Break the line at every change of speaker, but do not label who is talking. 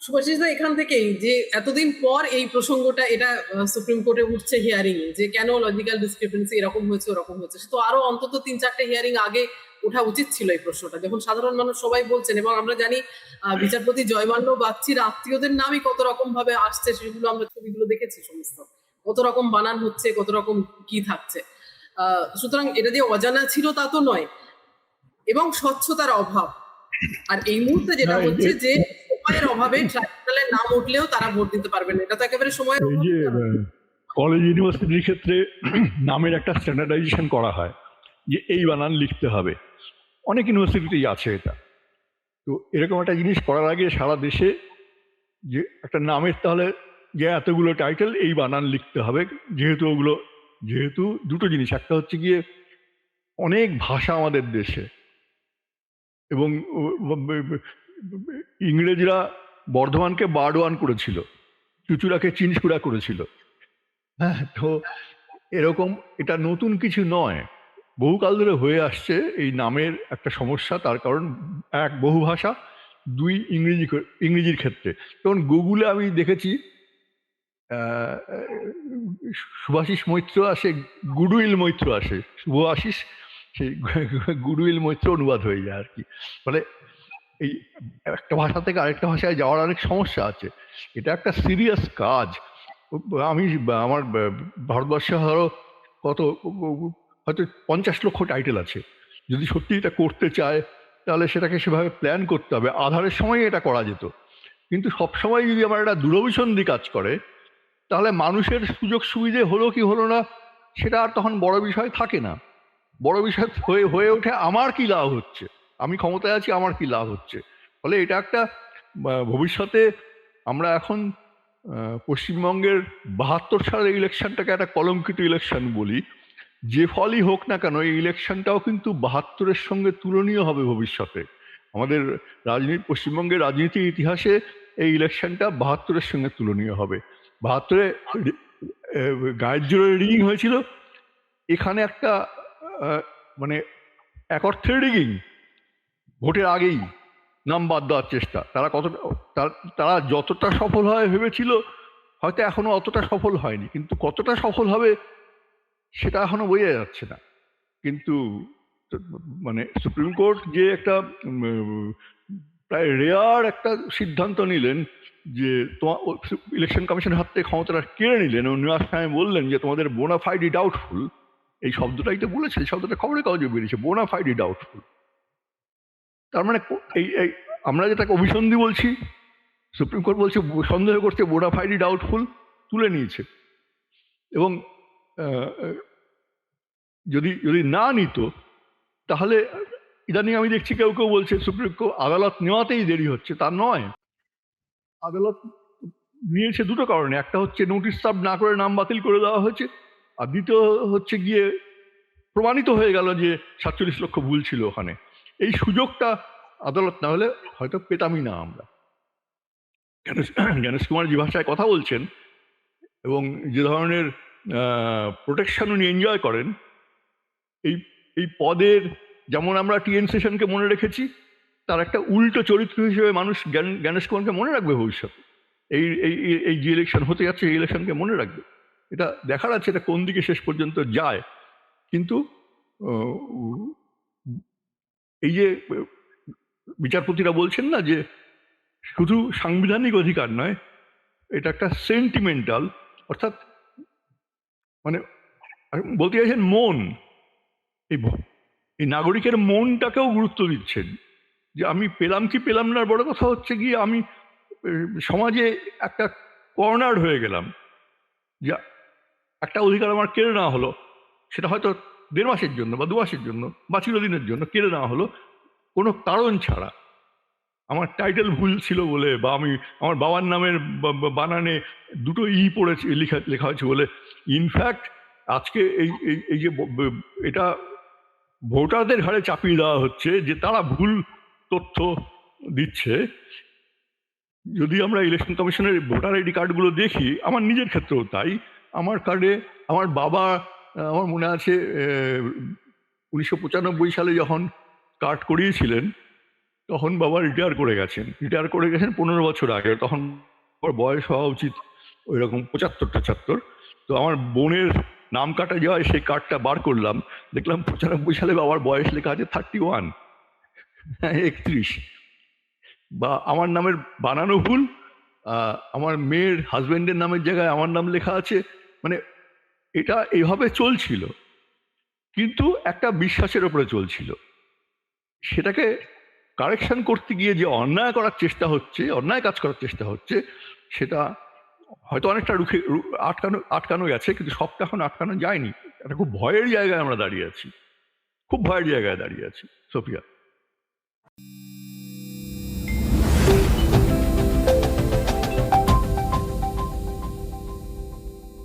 সুভাষিস দা, এখান থেকেই যে এতদিন পর এই প্রসঙ্গটা এটা সুপ্রিম কোর্টে উঠছে হিয়ারিং এ, যে কেন লজিক্যাল ডিসক্রিপেন্সি এরকম হয়েছে ওরকম হয়েছে, সে তো আরো অন্তত 3-4টে হিয়ারিং আগে ওঠা উচিত ছিল এই প্রশ্নটা, যখন সাধারণ মানুষ সবাই বলছেন। এবং আমরা জানি বিচারপতি জয়মাল্য বাগচির আত্মীয়দের নামই কত রকম ভাবে আসছে, সেগুলো আমরা ছবিগুলো দেখেছি সমস্ত, কত রকম বানান হচ্ছে, কত রকম কি থাকছে। সুতরাং এটা যে অজানা ছিল তা তো নয়, এবং স্বচ্ছতার অভাব। আর এই মুহূর্তে যেটা হচ্ছে যে সময়ের অভাবে ট্রাইব্যুনালের নাম উঠলেও তারা ভোট দিতে পারবেন না, এটা তো একেবারে সময়ের
এই যে কলেজ ইউনিভার্সিটির ক্ষেত্রে নামের একটা স্ট্যান্ডার্ডাইজেশন করা হয় যে এই বানান লিখতে হবে, অনেক ইউনিভার্সিটিতেই আছে এটা। তো এরকম একটা জিনিস করার আগে সারা দেশে যে একটা নামের তাহলে যে এতগুলো টাইটেল এই বানান লিখতে হবে, যেহেতু দুটো জিনিস, একটা হচ্ছে গিয়ে অনেক ভাষা আমাদের দেশে, এবং ইংরেজরা বর্ধমানকে বারওয়ান করেছিল, চুচুড়াকে চিনচুড়া করেছিল। হ্যাঁ, তো এরকম এটা নতুন কিছু নয়, বহুকাল ধরে হয়ে আসছে এই নামের একটা সমস্যা। তার কারণ এক, বহু ভাষা; দুই, ইংরেজির ক্ষেত্রে। যেমন গুগলে আমি দেখেছি শুভাশিস মৈত্র আসে, গুডউইল মৈত্র আসে, শুভ আশিস সেই গুডউইল মৈত্র অনুবাদ হয়ে যায় আর কি। মানে এই একটা ভাষা থেকে আরেকটা ভাষায় যাওয়ার অনেক সমস্যা আছে, এটা একটা সিরিয়াস কাজ। আমি আমার ভারতবর্ষে কত হয়তো 50 লক্ষ টাইটেল আছে, যদি সত্যি এটা করতে চায় তাহলে সেটাকে সেভাবে প্ল্যান করতে হবে। আধারের সময় এটা করা যেত, কিন্তু সবসময় যদি আমার একটা দূরভিসন্ধি কাজ করে তাহলে মানুষের সুযোগ সুবিধে হলো কি হলো না সেটা আর তখন বড় বিষয় থাকে না। বড় বিষয় হয়ে ওঠে আমার কি লাভ হচ্ছে, আমি ক্ষমতায় আছি, আমার কি লাভ হচ্ছে। ফলে এটা একটা ভবিষ্যতে আমরা এখন পশ্চিমবঙ্গের 72 সালের ইলেকশনটাকে একটা কলঙ্কিত ইলেকশন বলি। যে ফলই হোক না কেন এই ইলেকশনটাও কিন্তু 72-এর সঙ্গে তুলনীয় হবে ভবিষ্যতে। আমাদের পশ্চিমবঙ্গের রাজনীতির ইতিহাসে এই ইলেকশনটা 72-এর সঙ্গে তুলনীয় হবে। 72-এ গায়ের জোরে রিগিং হয়েছিল, এখানে একটা মানে এক অর্থের রিগিং, ভোটের আগেই নাম বাদ দেওয়ার চেষ্টা। তারা যতটা সফল হয় ভেবেছিল, হয়তো এখনো অতটা সফল হয়নি, কিন্তু কতটা সফল হবে সেটা এখনো বোঝা যাচ্ছে না। কিন্তু মানে সুপ্রিম কোর্ট যে একটা প্রায় রেয়ার একটা সিদ্ধান্ত নিলেন, যে ইলেকশন কমিশনের হাত থেকে ক্ষমতাটা কেড়ে নিলেন এবং নিবাস সাহেব বললেন যে তোমাদের বোনাফাইডি ডাউটফুল, এই শব্দটাই তো বলেছে, এই শব্দটা খবরের কাগজে বেরিয়েছে, বোনাফাইডি ডাউটফুল। তার মানে এই আমরা যেটাকে অভিসন্ধি বলছি, সুপ্রিম কোর্ট বলছে সন্দেহ করছে, বোনাফাইডি ডাউটফুল তুলে নিয়েছে। এবং যদি না নিত তাহলে ইদানিং আমি দেখছি কেউ কেউ বলছে সুপ্রিম কোর্ট আদালত নেওয়াতেই দেরি হচ্ছে। তা নয়, আদালত নিয়েছে দুটো কারণে, একটা হচ্ছে নোটিশ সার্ভ না করে নাম বাতিল করে দেওয়া হয়েছে, আর দ্বিতীয় হচ্ছে গিয়ে প্রমাণিত হয়ে গেল যে 47 লক্ষ ভুল ছিল ওখানে। এই সুযোগটা আদালত না হলে হয়তো পেতামই না আমরা। জ্ঞানেশ কুমার যে ভাষায় কথা বলছেন এবং যে ধরনের প্রোটেকশন উনি এনজয় করেন, এই পদের, যেমন আমরা টিএন সেশনকে মনে রেখেছি, তার একটা উল্টো চরিত্র হিসেবে মানুষ জ্ঞানেশ কুমারকে মনে রাখবে ভবিষ্যতে। এই যে ইলেকশন হতে যাচ্ছে এই ইলেকশনকে মনে রাখবে। এটা দেখার আছে এটা কোন দিকে শেষ পর্যন্ত যায়। কিন্তু এই যে বিচারপতিরা বলছেন না যে শুধু সাংবিধানিক অধিকার নয়, এটা একটা সেন্টিমেন্টাল, অর্থাৎ মানে বলতে চাইছেন মন, এই নাগরিকের মনটাকেও গুরুত্ব দিচ্ছেন, যে আমি পেলাম কি পেলাম না, বড় কথা হচ্ছে গিয়ে আমি সমাজে একটা কর্নার হয়ে গেলাম, যে একটা অধিকার আমার কেড়ে নেওয়া হলো, সেটা হয়তো 1.5 মাসের জন্য বা 2 মাসের জন্য বা চিরদিনের জন্য কেড়ে নেওয়া হলো কোনো কারণ ছাড়া। আমার টাইটেল ভুল ছিল বলে, বা আমি আমার বাবার নামের বানানে দুটো পড়েছি, লেখা হয়েছে বলে। ইনফ্যাক্ট আজকে এই যে এটা ভোটারদের ঘাড়ে চাপিয়ে দেওয়া হচ্ছে যে তারা ভুল তথ্য দিচ্ছে। যদি আমরা ইলেকশন কমিশনের ভোটার আইডি কার্ডগুলো দেখি, আমার নিজের ক্ষেত্রেও তাই, আমার কার্ডে আমার বাবা, আমার মনে আছে 1995 সালে যখন কার্ড করিয়েছিলেন, তখন বাবা রিটায়ার করে গেছেন, 15 বছর আগে। তখন আমার বয়স হওয়া উচিত ওই রকম 75-75। তো আমার বোনের নাম কাটা যাওয়ায় সেই কার্ডটা বার করলাম, দেখলাম 95 সালে বাবার বয়স লেখা আছে 31, 31। বা আমার নামের বানানো ভুল, আমার মেয়ের হাজবেন্ডের নামের জায়গায় আমার নাম লেখা আছে। মানে এটা এইভাবে চলছিল, কিন্তু একটা বিশ্বাসের উপরে চলছিল। সেটাকে কারেকশন করতে গিয়ে যে অন্যায় করার চেষ্টা হচ্ছে, অন্যায় কাজ করার চেষ্টা হচ্ছে, সেটা হয়তো অনেকটা আটকানো আটকানো গেছে, কিন্তু সবটা এখন আটকানো যায়নি। একটা খুব ভয়ের জায়গায় আমরা দাঁড়িয়ে আছি, খুব ভয়ের জায়গায় দাঁড়িয়ে আছি সোফিয়া।